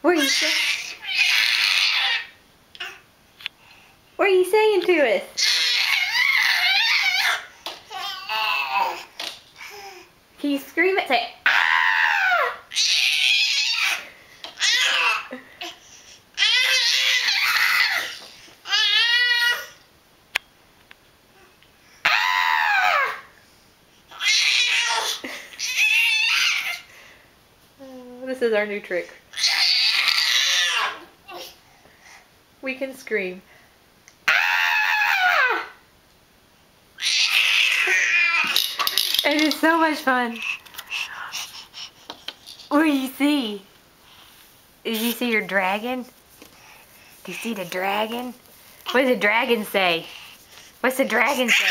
What are you saying? What are you saying to us? Can you scream it? Say, ah! This is our new trick. We can scream. It is so much fun. What do you see? Did you see your dragon? Do you see the dragon? What does the dragon say? What's the dragon say?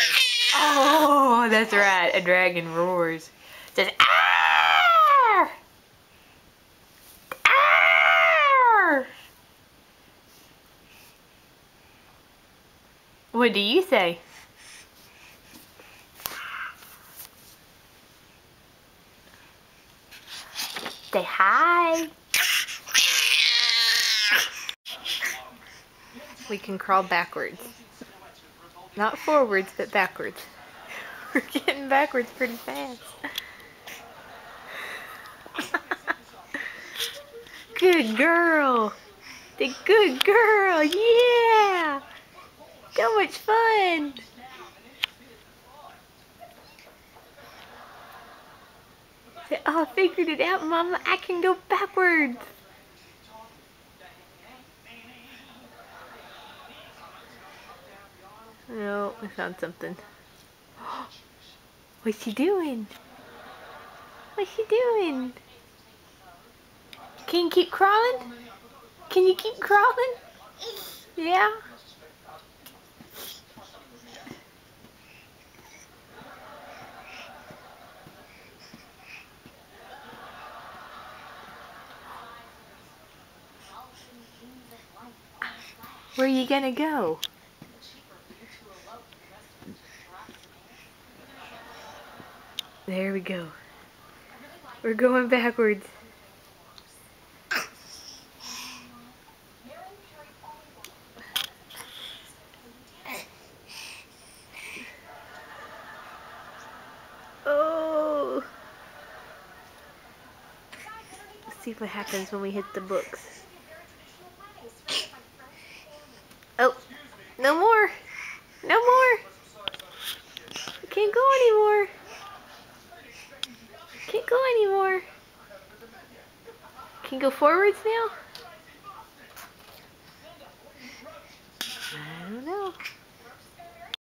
Oh, that's right. A dragon roars. It says, "Arr! Arr!" What do you say? Say hi. We can crawl backwards. Not forwards, but backwards. We're getting backwards pretty fast. Good girl. The good girl. Yeah. So much fun. Oh, I figured it out, Mama. I can go backwards. No, I found something. What's she doing? What's she doing? Can you keep crawling? Can you keep crawling? Yeah? Where are you gonna go? There we go. We're going backwards. Oh! Let's see what happens when we hit the books. Oh! No more! No more! Can't go anymore! Can't go anymore! Can you go forwards now? I don't know.